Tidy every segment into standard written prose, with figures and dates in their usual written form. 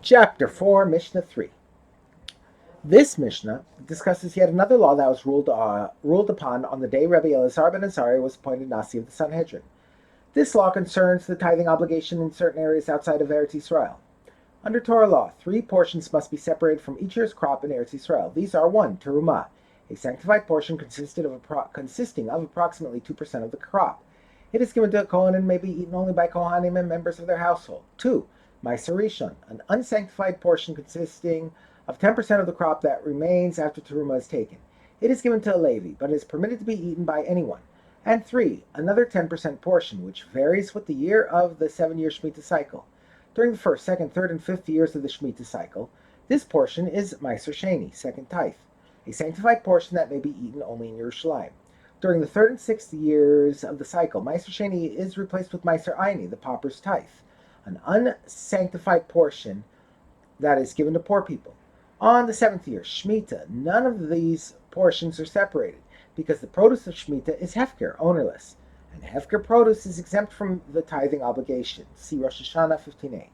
Chapter 4, Mishnah 3. This Mishnah discusses yet another law that was ruled upon on the day Rabbi Elazar ben Azariah was appointed Nasi of the Sanhedrin. This law concerns the tithing obligation in certain areas outside of Eretz Yisrael. Under Torah law, 3 portions must be separated from each year's crop in Eretz Yisrael. These are 1. Terumah, a sanctified portion consisting of approximately 2% of the crop. It is given to a Kohen and may be eaten only by Kohanim and members of their household. 2. Meiser Rishon, an unsanctified portion consisting of 10% of the crop that remains after Terumah is taken. It is given to a Levi, but is permitted to be eaten by anyone. And 3. Another 10% portion, which varies with the year of the 7-year Shemitah cycle. During the 1st, 2nd, 3rd, and 5th years of the Shemitah cycle, this portion is Meiser Sheni, second tithe, a sanctified portion that may be eaten only in Yerushalayim. During the 3rd and 6th years of the cycle, Meiser Sheni is replaced with Meiser Aini, the pauper's tithe, an unsanctified portion that is given to poor people. On the 7th year, Shemitah, none of these portions are separated, because the produce of Shemitah is Hefker, ownerless, and Hefker produce is exempt from the tithing obligation. See Rosh Hashanah 15a.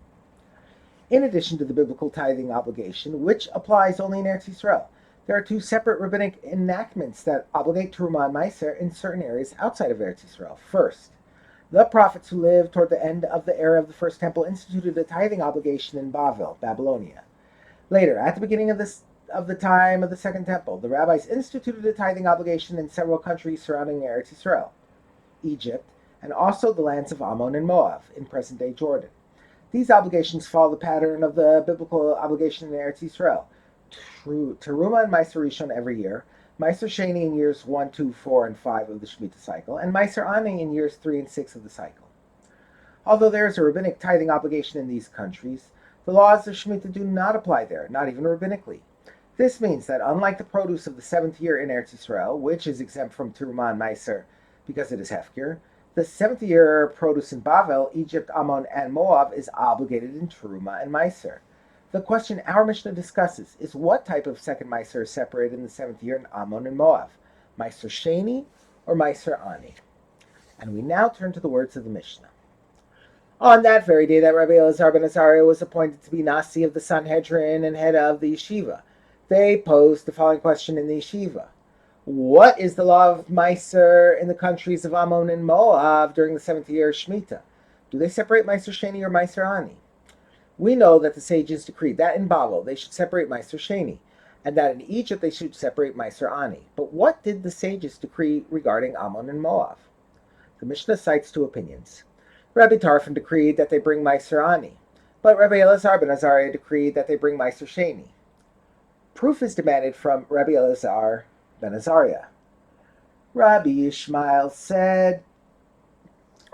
In addition to the biblical tithing obligation, which applies only in Eretz Yisrael, there are 2 separate rabbinic enactments that obligate Terumah and Meiser in certain areas outside of Eretz Yisrael. First, the prophets who lived toward the end of the era of the First Temple instituted a tithing obligation in Bavel, Babylonia. Later, at the beginning of the time of the Second Temple, the rabbis instituted a tithing obligation in several countries surrounding Eretz Yisrael, Egypt, and also the lands of Ammon and Moab, in present-day Jordan. These obligations follow the pattern of the biblical obligation in Eretz Yisrael. Terumah and Meiser Rishon every year, Meiser Sheni in years 1, 2, 4, and 5 of the Shemitah cycle, and Meiser Ani in years 3 and 6 of the cycle. Although there is a rabbinic tithing obligation in these countries, the laws of Shemitah do not apply there, not even rabbinically. This means that unlike the produce of the 7th year in Eretz Yisrael, which is exempt from Terumah and Meiser because it is Hefker, the 7th year produce in Bavel, Egypt, Ammon, and Moab is obligated in Terumah and Meiser. The question our Mishnah discusses is what type of second Meiser is separated in the 7th year in Ammon and Moab, Meiser Sheni or Meiser Ani. And we now turn to the words of the Mishnah. On that very day that Rabbi Elazar ben Azariah was appointed to be Nasi of the Sanhedrin and head of the yeshiva, they posed the following question in the yeshiva. What is the law of Meiser in the countries of Ammon and Moab during the 7th year of Shemitah? Do they separate Meiser Sheni or Meiser Ani? We know that the sages decreed that in Babel they should separate Meiser Sheni, and that in Egypt they should separate Meiser Ani. But what did the sages decree regarding Ammon and Moab? The Mishnah cites 2 opinions. Rabbi Tarfon decreed that they bring Meiser Ani, but Rabbi Elazar ben Azariah decreed that they bring Meiser Sheni. Proof is demanded from Rabbi Elazar ben Azariah. Rabbi Yishmael said,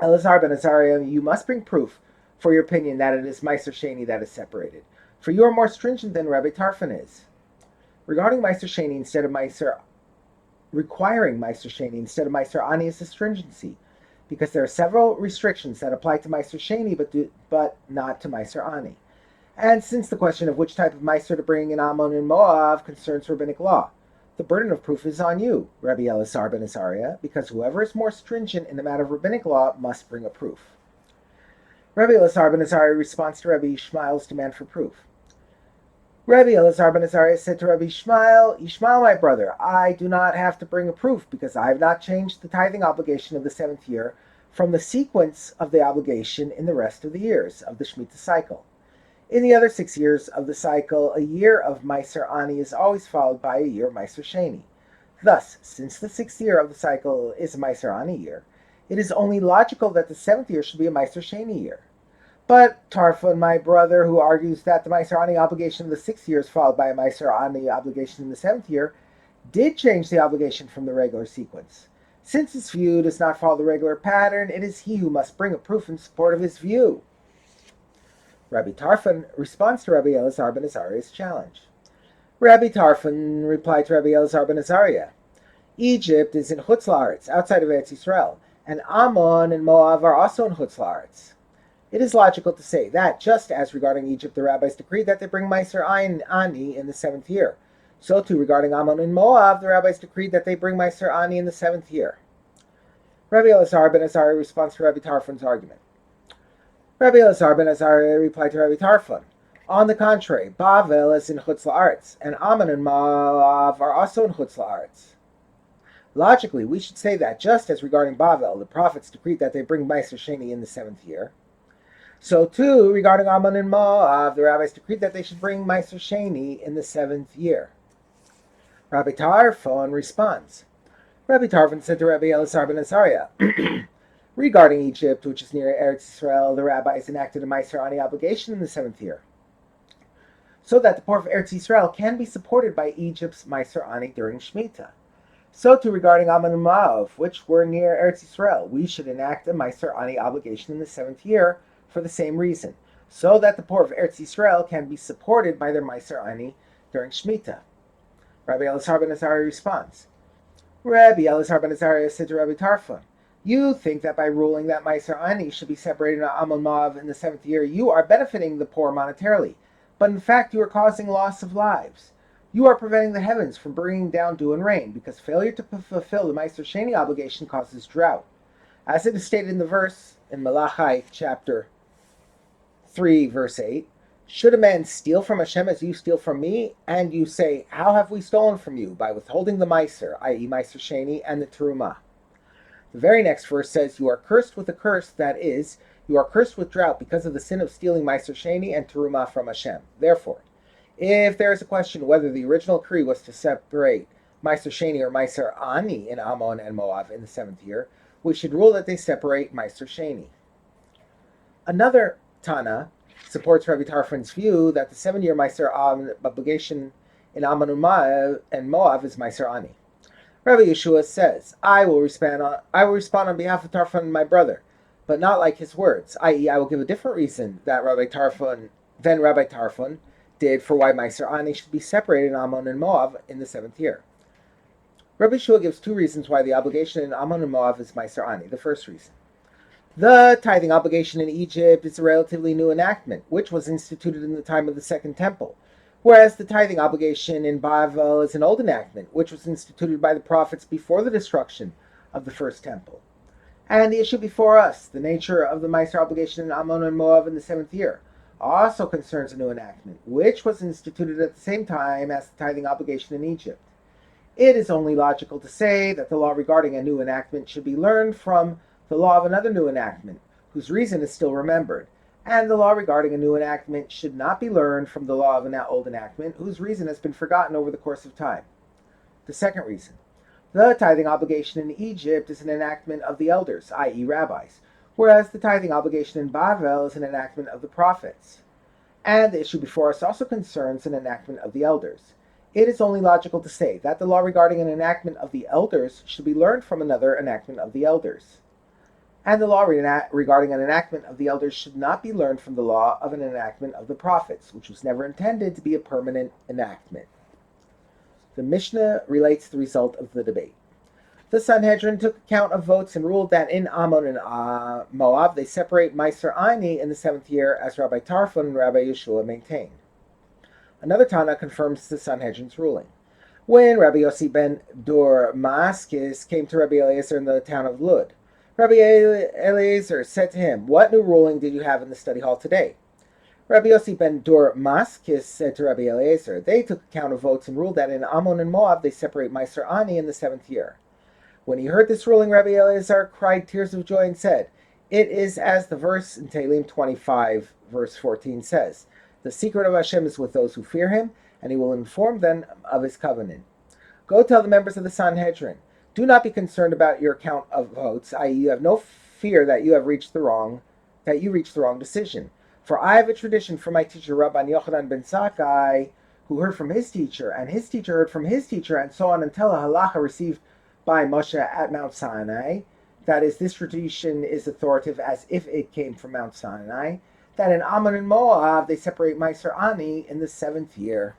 Elazar ben Azariah, you must bring proof for your opinion that it is Meiser Sheni that is separated, for you are more stringent than Rabbi Tarfon is. Regarding Meiser Sheni instead of Meiser, requiring Meiser Sheni instead of Meiser Ani is a stringency, because there are several restrictions that apply to Meiser Sheni but not to Meiser Ani. And since the question of which type of Meiser to bring in Ammon and Moab concerns rabbinic law, the burden of proof is on you, Rabbi Elazar ben Azariah, because whoever is more stringent in the matter of rabbinic law must bring a proof. Rabbi Elazar ben Azariah responds to Rabbi Yishmael's demand for proof. Rabbi Elazar ben Azariah said to Rabbi Yishmael, Yishmael, my brother, I do not have to bring a proof because I have not changed the tithing obligation of the 7th year from the sequence of the obligation in the rest of the years of the Shemitah cycle. In the other 6 years of the cycle, a year of Meiser Ani is always followed by a year of Meiser Sheni. Thus, since the 6th year of the cycle is a Meiser Ani year, it is only logical that the 7th year should be a Meiser Sheni year. But Tarfon, my brother, who argues that the Meiser Ani obligation of the 6th year is followed by a Meiser Ani obligation in the 7th year, did change the obligation from the regular sequence. Since his view does not follow the regular pattern, it is he who must bring a proof in support of his view. Rabbi Tarfon responds to Rabbi Elazar ben Azariah's challenge. Rabbi Tarfon replied to Rabbi Elazar ben Azariah, Egypt is in Chutz La'aretz, outside of Eretz Yisrael, and Ammon and Moab are also in Chutz La'aretz. It is logical to say that, just as regarding Egypt the rabbis decreed that they bring Meiser Ani in the 7th year, so too regarding Ammon and Moab the rabbis decreed that they bring Meiser Ani in the 7th year. Rabbi Elazar ben Azariah responds to Rabbi Tarfon's argument. Rabbi Elazar ben Azariah replied to Rabbi Tarfon, On the contrary, Bavel is in Chutz La'aretz, and Ammon and Moab are also in Chutz La'aretz. Logically, we should say that just as regarding Bavel, the prophets decreed that they bring Meiser Sheni in the 7th year, so too regarding Ammon and Moab, the rabbis decreed that they should bring Meiser Sheni in the 7th year. Rabbi Tarfon responds. Rabbi Tarfon said to Rabbi Elazar ben Azariah, regarding Egypt, which is near Eretz Israel, the rabbis enacted a Meiser Ani obligation in the 7th year, so that the poor of Eretz Israel can be supported by Egypt's Meiser Ani during Shemitah. So too regarding Ammon and Moab, which were near Eretz Israel, we should enact a Meiser Ani obligation in the 7th year for the same reason, so that the poor of Eretz Israel can be supported by their Meiser Ani during Shemitah. Rabbi Elazar ben Azariah responds. Rabbi Elazar ben Azariah said to Rabbi Tarfon, you think that by ruling that Meiser Ani should be separated on Ammon and Moab in the 7th year, you are benefiting the poor monetarily, but in fact you are causing loss of lives. You are preventing the heavens from bringing down dew and rain, because failure to fulfill the Meiser Sheni obligation causes drought. As it is stated in the verse in Malachi chapter 3, verse 8, should a man steal from Hashem as you steal from me, and you say, how have we stolen from you? By withholding the Meiser, i.e. Meiser Sheni, and the Terumah. The very next verse says, you are cursed with a curse, that is, you are cursed with drought because of the sin of stealing Meiser Sheni and Terumah from Hashem. Therefore, if there is a question whether the original decree was to separate Meiser Sheni or Meiser Ani in Ammon and Moab in the 7th year, we should rule that they separate Meiser Sheni. Another Tana supports Rabbi Tarfon's view that the 7-year Meiser obligation in Ammon and Moab is Meiser Ani. Rabbi Yeshua says, I will respond on behalf of Tarfon, my brother, but not like his words, i.e. I will give a different reason than Rabbi Tarfon did for why Meiser Ani should be separated in Ammon and Moab in the 7th year. Rabbi Yeshua gives 2 reasons why the obligation in Ammon and Moab is Meiser Ani. The first reason. The tithing obligation in Egypt is a relatively new enactment, which was instituted in the time of the Second Temple, whereas the tithing obligation in Bavel is an old enactment, which was instituted by the prophets before the destruction of the First Temple. And the issue before us, the nature of the Meiser obligation in Ammon and Moab in the 7th year, also concerns a new enactment, which was instituted at the same time as the tithing obligation in Egypt. It is only logical to say that the law regarding a new enactment should be learned from the law of another new enactment, whose reason is still remembered, and the law regarding a new enactment should not be learned from the law of an old enactment, whose reason has been forgotten over the course of time. The second reason. The tithing obligation in Egypt is an enactment of the elders, i.e. rabbis, whereas the tithing obligation in Bavel is an enactment of the prophets. And the issue before us also concerns an enactment of the elders. It is only logical to say that the law regarding an enactment of the elders should be learned from another enactment of the elders. And the law regarding an enactment of the elders should not be learned from the law of an enactment of the prophets, which was never intended to be a permanent enactment. The Mishnah relates the result of the debate. The Sanhedrin took account of votes and ruled that in Ammon and Moab they separate Meiser Ani in the 7th year, as Rabbi Tarfon and Rabbi Yeshua maintained. Another Tana confirms the Sanhedrin's ruling. When Rabbi Yossi ben Dormaskis came to Rabbi Eliezer in the town of Lud, Rabbi Eliezer said to him, what new ruling did you have in the study hall today? Rabbi Yossi ben Dormaskis said to Rabbi Eliezer, they took account of votes and ruled that in Ammon and Moab they separate Meiser Ani in the 7th year. When he heard this ruling, Rabbi Eliezer cried tears of joy and said, it is as the verse in Tehillim 25, verse 14 says, the secret of Hashem is with those who fear him, and he will inform them of his covenant. Go tell the members of the Sanhedrin, do not be concerned about your count of votes, i.e. you have no fear that you reached the wrong decision. For I have a tradition from my teacher, Rabban Yochanan ben Zakkai, who heard from his teacher, and his teacher heard from his teacher, and so on until a halacha received by Moshe at Mount Sinai. That is, this tradition is authoritative as if it came from Mount Sinai, that in Ammon and Moab they separate Meiser Ani in the 7th year.